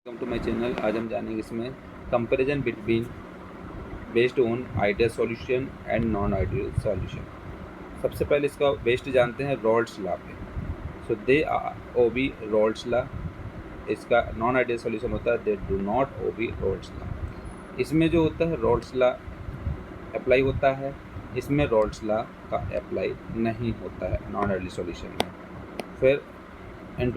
Welcome to my channel. आज हम जानेंगे इसमें comparison between based on ideal solution and non ideal solution. सबसे पहले इसका बेस्ड जानते हैं रॉल्ड्स लॉ पे। So they obey Raoult's law. इसका नॉन आइडियल सॉल्यूशन होता है they do not obey Raoult's law. इसमें जो होता है रॉल्ड्स लॉ अप्लाई होता है, इसमें रॉल्ड्स लॉ का अप्लाई नहीं होता है नॉन आइडियल सॉल्यूशन में। फिर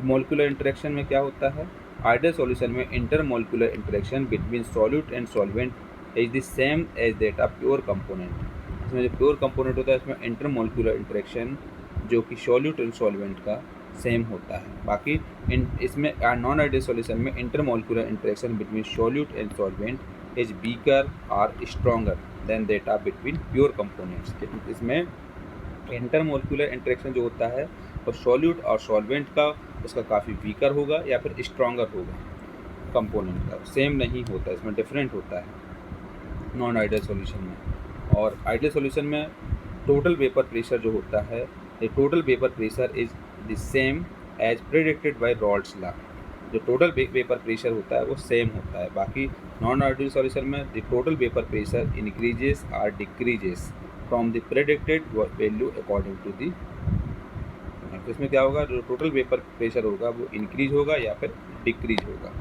मोलिकुलर इंटरेक्शन में क्या होता है, आइडियल सॉल्यूशन में intermolecular interaction between solute and solvent is the same as that of pure component. इसमें जो प्योर कंपोनेंट होता है इसमें इंटरमोलिकुलर इंटरेक्शन जो कि सॉल्यूट एंड सॉल्वेंट का सेम होता है। बाकी इसमें नॉन आइडियल सॉल्यूशन में intermolecular interaction between solute and solvent is weaker और stronger than that of between pure components. इसमें इंटरमोलिकुलर इंटरेक्शन जो होता है और सॉल्यूट और सॉल्वेंट का उसका काफ़ी वीकर होगा या फिर स्ट्रॉन्गर होगा, कंपोनेंट का सेम नहीं होता, इसमें डिफरेंट होता है नॉन आइडियल सॉल्यूशन में। और आइडियल सॉल्यूशन में टोटल वेपर प्रेशर जो होता है, the total vapour pressure is the same as predicted by Raoult's law. जो टोटल वेपर प्रेशर होता है वो सेम होता है। बाकी नॉन आइडियल सॉल्यूशन में the total vapour pressure increases और decreases from the predicted value according to the. तो इसमें क्या होगा, जो टोटल वेपर प्रेशर होगा वो इंक्रीज होगा या फिर डिक्रीज होगा।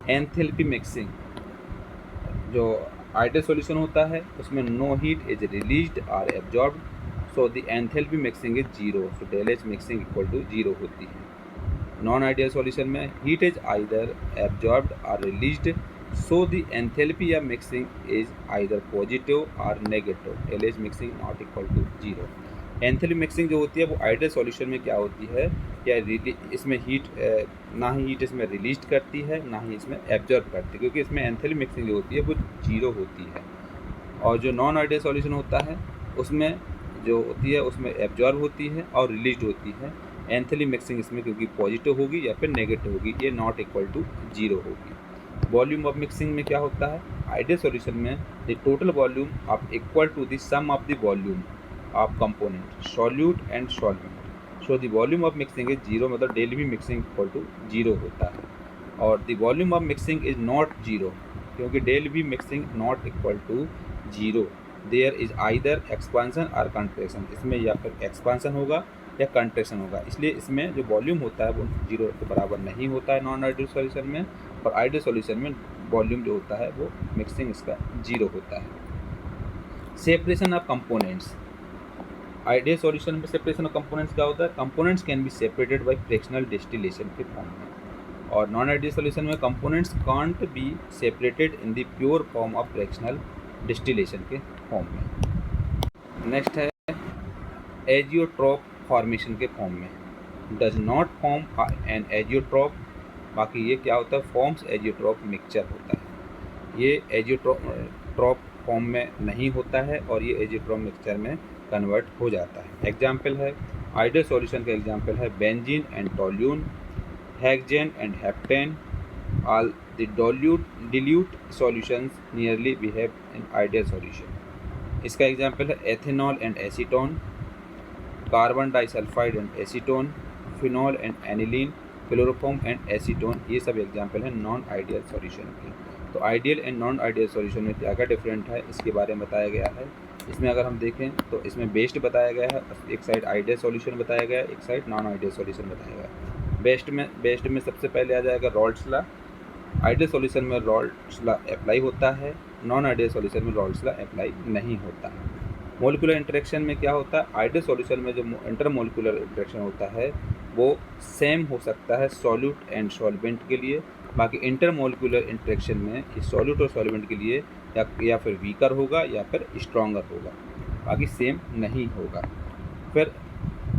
एंथैल्पी मिक्सिंग, जो आइडियल सॉल्यूशन होता है उसमें नो हीट इज रिलीज्ड और absorbed, so the enthalpy mixing is zero. So del H mixing equal to zero होती है। नॉन आइडियल सॉल्यूशन में हीट इज आइदर एब्जॉर्ब्ड और रिलीज्ड, सो द एंथैल्पी या mixing is either positive और negative. L H mixing not equal to zero. Enthalpy mixing जो होती है वो आइडियल सॉल्यूशन में क्या होती है, या इसमें हीट ना ही हीट इसमें रिलीज करती है ना ही इसमें एब्जॉर्ब करती है, क्योंकि इसमें एंथैल्पी मिक्सिंग जो होती है वो जीरो होती है। और जो नॉन आइडियल सॉल्यूशन होता है उसमें जो होती है उसमें एब्जॉर्ब होती है और रिलीज होती है। एंथैल्पी मिक्सिंग इसमें क्योंकि पॉजिटिव होगी या फिर नेगेटिव होगी, ये नॉट इक्वल टू जीरो होगी। वॉल्यूम ऑफ मिक्सिंग में क्या होता है, आइडियल सॉल्यूशन में the total volume of equal to the sum of the volume of component solute and solvent. So the volume of mixing is zero, मतलब del V mixing equal to zero होता है। और the volume of mixing is not zero, क्योंकि del V mixing not equal to zero, there is either expansion और contraction. इसमें या फिर expansion होगा या कंट्रेक्शन होगा, इसलिए इसमें जो वॉल्यूम होता है वो जीरो के बराबर नहीं होता है नॉन आइडियल सॉल्यूशन में। और आइडियल सॉल्यूशन में वॉल्यूम जो होता है वो मिक्सिंग इसका जीरो होता है। Separation of components, ideal solution में सेपरेशन ऑफ कंपोनेंट्स क्या होता है, components can be separated by fractional distillation के फॉर्म में। और नॉन आइडियल सॉल्यूशन में components can't be separated in the pure form of fractional distillation के फॉर्म में। नेक्स्ट है एजियोट्रॉप फॉर्मेशन के फॉर्म में, does not form an azeotrope. बाकी ये क्या होता है, फॉर्म्स एजियोट्रॉप मिक्सचर होता है। ये एजियोट्रॉप फॉर्म में नहीं होता है और ये एजियोट्रॉप मिक्सचर में कन्वर्ट हो जाता है। एग्जाम्पल है, आइडियल सॉल्यूशन का एग्जाम्पल है benzene and toluene, hexane and heptane. All the dilute solutions nearly behave in ideal solution। इसका एग्जाम्पल है ethanol and acetone, carbon disulphide and acetone, phenol and aniline, chloroform and acetone. ये सब example है non ideal solution के। तो ideal and non ideal solution में क्या क्या डिफरेंट है इसके बारे में बताया गया है। इसमें अगर हम देखें तो इसमें बेस्ड बताया गया है, एक साइड आइडियल सॉल्यूशन बताया गया है, एक साइड नॉन आइडियल सॉल्यूशन बताया गया है। बेस्ट में सबसे पहले आ जाएगा रॉल्ड्स लॉ। आइडियल सॉल्यूशन में रॉल्ड्स लॉ अप्लाई होता है, नॉन आइडियल सॉल्यूशन में रॉल्ड्स लॉ अप्लाई नहीं होता है। मोलिकुलर इंटरेक्शन में क्या होता है, आइडियल सॉल्यूशन में जो इंटरमोलिकुलर इंटरेक्शन होता है वो सेम हो सकता है सॉल्यूट एंड सॉल्वेंट के लिए। बाकी इंटरमोलिकुलर इंटरेक्शन में ये सॉल्यूट और सॉल्वेंट के लिए या फिर वीकर होगा या फिर स्ट्रॉन्गर होगा, बाकी सेम नहीं होगा। फिर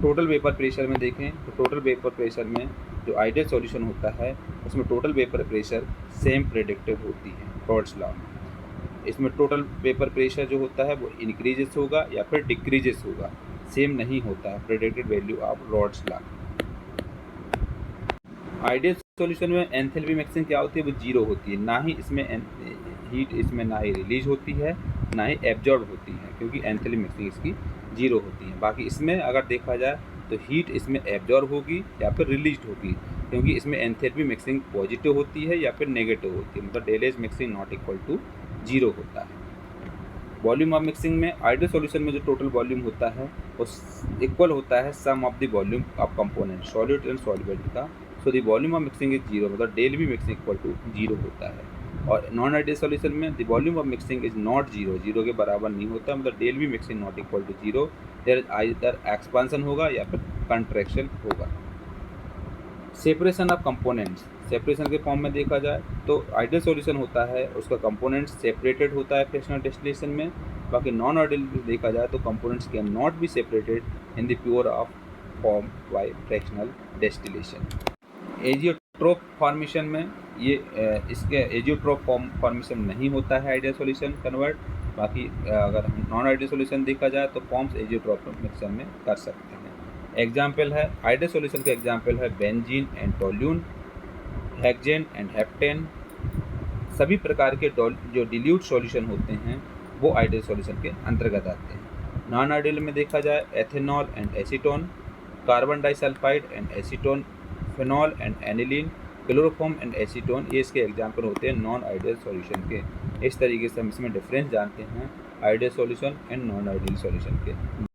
टोटल वेपर प्रेशर में देखें तो टोटल वेपर प्रेशर में जो आइडियल सॉल्यूशन होता है उसमें total vapour pressure same predictive होती है रॉल्ड्स लॉ में। इसमें टोटल वेपर प्रेशर जो होता है वो इंक्रीजेस होगा या फिर डिक्रीजेस होगा, सेम नहीं होता है predicted value of Raoult's law. Ideal solution में एंथैल्पी मिक्सिंग क्या होती है, वो जीरो होती है, ना ही इसमें हीट इसमें ना ही रिलीज होती है ना ही एब्जॉर्ब होती है, क्योंकि एंथैल्पी मिक्सिंग इसकी जीरो होती है। बाकी इसमें अगर देखा जाए तो हीट इसमें एब्जॉर्ब होगी या फिर रिलीज होगी, क्योंकि इसमें एंथैल्पी मिक्सिंग पॉजिटिव होती है या फिर नेगेटिव होती है, मतलब del H mixing not equal to 0 होता है। वॉल्यूम ऑफ मिक्सिंग में आइडियल सॉल्यूशन में जो टोटल वॉल्यूम होता है वो इक्वल होता है sum of the volume of component solid and solvent का। So the volume of mixing is 0, मतलब del V mixing equal to 0 होता है। और नॉन आइडियल सॉल्यूशन में the volume of mixing is not 0, 0 के बराबर नहीं होता, मतलब del V mixing not equal to 0, there either expansion होगा या फिर कंट्रैक्शन होगा। सेपरेशन ऑफ कंपोनेंट्स, सेपरेशन के फॉर्म में देखा जाए तो आइडियल सॉल्यूशन होता है उसका कंपोनेंट्स सेपरेटेड होता है फ्रैक्शनल डिस्टिलेशन में। बाकी नॉन आइडियल देखा जाए तो components can not be separated in the pure of form by fractional distillation. Azeotrope formation में ये इसके एजियोट्रोप फॉर्मेशन नहीं होता है आइडियल सॉल्यूशन कन्वर्ट। बाकी अगर हम नॉन आइडियल सॉल्यूशन देखा जाए तो फॉर्म्स एजियोट्रोप मिक्सचर में कर सकते हैं। एग्जाम्पल है आइडियल सॉल्यूशन का एग्जाम्पल है benzene and toluene, hexane and heptane. सभी प्रकार के जो डिल्यूट सॉल्यूशन होते हैं वो आइडियल सॉल्यूशन के अंतर्गत आते हैं। नॉन आइडियल में देखा जाए ethanol and acetone, carbon disulphide and acetone, phenol and aniline, chloroform and acetone, ये इसके एग्जाम्पल होते हैं नॉन आइडियल सॉल्यूशन के। इस तरीके से हम इसमें डिफरेंस जानते हैं ideal solution and non ideal solution के।